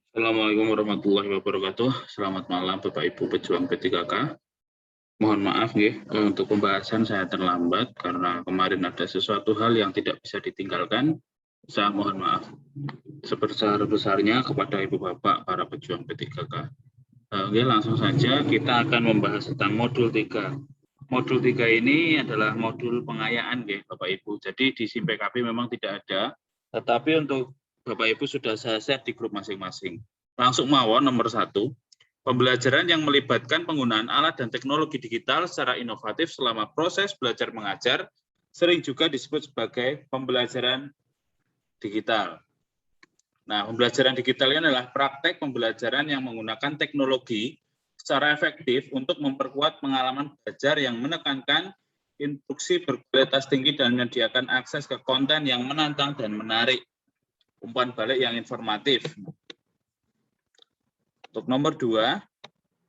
Assalamualaikum warahmatullahi wabarakatuh. Selamat malam Bapak Ibu pejuang P3K. Mohon maaf untuk pembahasan saya terlambat karena kemarin ada sesuatu hal yang tidak bisa ditinggalkan. Saya mohon maaf sebesar-besarnya kepada Ibu Bapak para pejuang P3K. Langsung saja kita akan membahas tentang modul 3. Modul 3 ini adalah modul pengayaan Bapak Ibu. Jadi di SIM PKB memang tidak ada, tetapi untuk Bapak Ibu sudah saya share di grup masing-masing. Langsung mawon nomor 1, pembelajaran yang melibatkan penggunaan alat dan teknologi digital secara inovatif selama proses belajar mengajar, sering juga disebut sebagai pembelajaran digital. Nah, pembelajaran digital ini adalah praktek pembelajaran yang menggunakan teknologi secara efektif untuk memperkuat pengalaman belajar yang menekankan instruksi berkualitas tinggi dan menyediakan akses ke konten yang menantang dan menarik. Umpan balik yang informatif. Untuk nomor 2,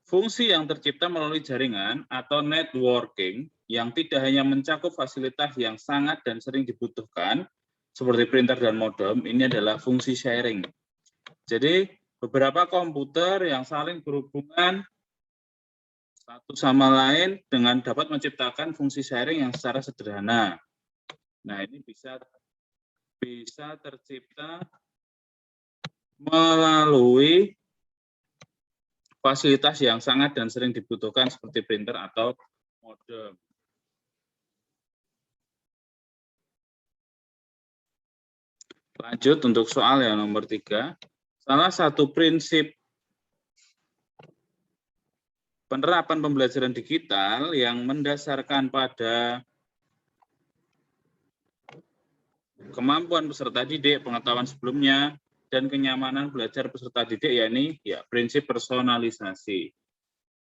fungsi yang tercipta melalui jaringan atau networking yang tidak hanya mencakup fasilitas yang sangat dan sering dibutuhkan, seperti printer dan modem, ini adalah fungsi sharing. Jadi, beberapa komputer yang saling berhubungan satu sama lain dengan dapat menciptakan fungsi sharing yang secara sederhana. Nah, ini bisa tercipta melalui fasilitas yang sangat dan sering dibutuhkan seperti printer atau modem. Lanjut untuk soal yang nomor 3. Salah satu prinsip penerapan pembelajaran digital yang mendasarkan pada kemampuan peserta didik, pengetahuan sebelumnya, dan kenyamanan belajar peserta didik, yakni prinsip personalisasi.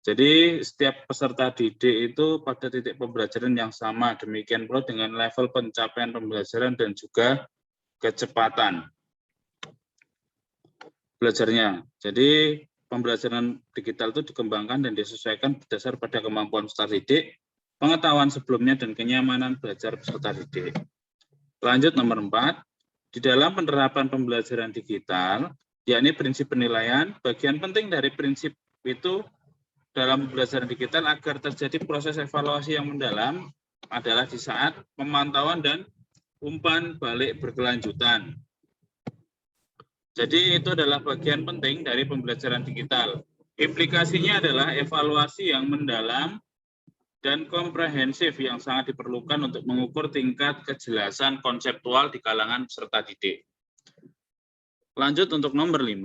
Jadi setiap peserta didik itu pada titik pembelajaran yang sama, demikian pula dengan level pencapaian pembelajaran dan juga kecepatan belajarnya. Jadi pembelajaran digital itu dikembangkan dan disesuaikan berdasar pada kemampuan peserta didik, pengetahuan sebelumnya, dan kenyamanan belajar peserta didik. Lanjut nomor 4, di dalam penerapan pembelajaran digital, yakni prinsip penilaian, bagian penting dari prinsip itu dalam pembelajaran digital agar terjadi proses evaluasi yang mendalam adalah di saat pemantauan dan umpan balik berkelanjutan. Jadi itu adalah bagian penting dari pembelajaran digital. Implikasinya adalah evaluasi yang mendalam dan komprehensif yang sangat diperlukan untuk mengukur tingkat kejelasan konseptual di kalangan peserta didik. Lanjut untuk nomor 5,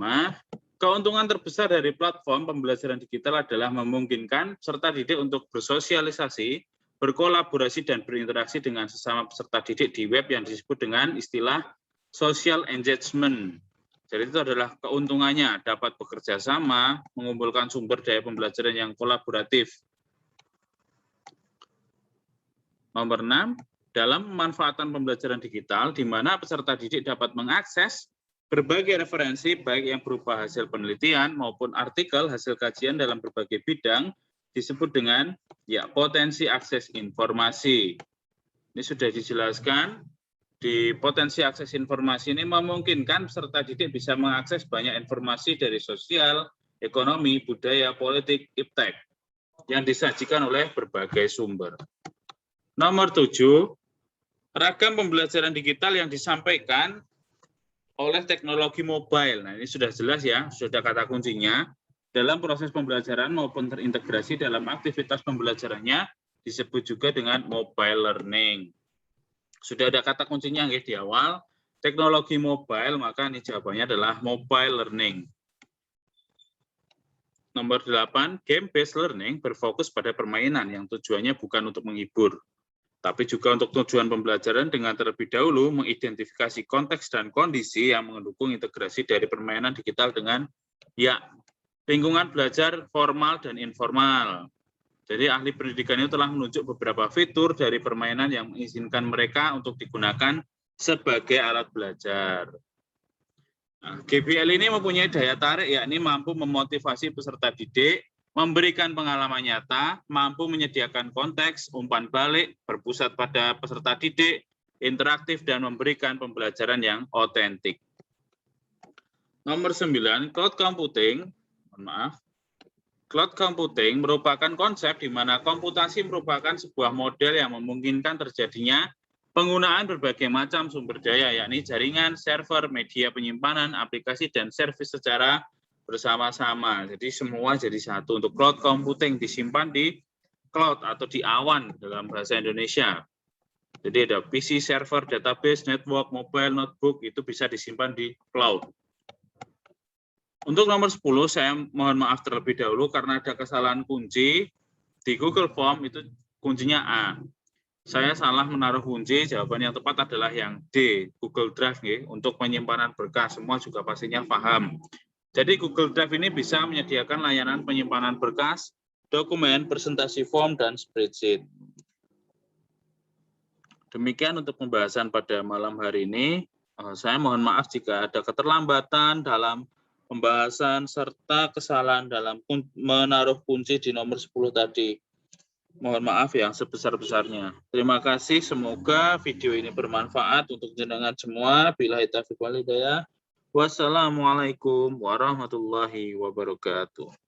keuntungan terbesar dari platform pembelajaran digital adalah memungkinkan peserta didik untuk bersosialisasi, berkolaborasi, dan berinteraksi dengan sesama peserta didik di web yang disebut dengan istilah social engagement. Jadi itu adalah keuntungannya, dapat bekerja sama, mengumpulkan sumber daya pembelajaran yang kolaboratif. Nomor 6, dalam pemanfaatan pembelajaran digital, di mana peserta didik dapat mengakses berbagai referensi, baik yang berupa hasil penelitian maupun artikel hasil kajian dalam berbagai bidang, disebut dengan potensi akses informasi. Ini sudah dijelaskan, di potensi akses informasi ini memungkinkan peserta didik bisa mengakses banyak informasi dari sosial, ekonomi, budaya, politik, iptek, yang disajikan oleh berbagai sumber. Nomor 7, ragam pembelajaran digital yang disampaikan oleh teknologi mobile. Nah, ini sudah jelas ya, sudah kata kuncinya. Dalam proses pembelajaran maupun terintegrasi dalam aktivitas pembelajarannya disebut juga dengan mobile learning. Sudah ada kata kuncinya di awal, teknologi mobile, maka ini jawabannya adalah mobile learning. Nomor 8, game-based learning berfokus pada permainan yang tujuannya bukan untuk menghibur, tapi juga untuk tujuan pembelajaran dengan terlebih dahulu mengidentifikasi konteks dan kondisi yang mendukung integrasi dari permainan digital dengan lingkungan belajar formal dan informal. Jadi ahli pendidikan itu telah menunjuk beberapa fitur dari permainan yang mengizinkan mereka untuk digunakan sebagai alat belajar. Nah, GBL ini mempunyai daya tarik, yakni mampu memotivasi peserta didik, memberikan pengalaman nyata, mampu menyediakan konteks, umpan balik, berpusat pada peserta didik, interaktif, dan memberikan pembelajaran yang otentik. Nomor 9, cloud computing. Mohon maaf. Cloud computing merupakan konsep di mana komputasi merupakan sebuah model yang memungkinkan terjadinya penggunaan berbagai macam sumber daya, yakni jaringan, server, media penyimpanan, aplikasi, dan servis secara bersama-sama. Jadi semua jadi satu. Untuk cloud computing disimpan di cloud atau di awan dalam bahasa Indonesia. Jadi ada PC, server, database, network, mobile, notebook, itu bisa disimpan di cloud. Untuk nomor 10, saya mohon maaf terlebih dahulu karena ada kesalahan kunci. Di Google Form itu kuncinya A. Saya salah menaruh kunci, jawaban yang tepat adalah yang D, Google Drive. Untuk penyimpanan berkas, semua juga pastinya paham. Jadi Google Drive ini bisa menyediakan layanan penyimpanan berkas, dokumen, presentasi form, dan spreadsheet. Demikian untuk pembahasan pada malam hari ini. Saya mohon maaf jika ada keterlambatan dalam pembahasan serta kesalahan dalam menaruh kunci di nomor 10 tadi. Mohon maaf yang sebesar-besarnya. Terima kasih, semoga video ini bermanfaat untuk jenengan semua. Billahi taufiq wal hidayah. Wassalamualaikum warahmatullahi wabarakatuh.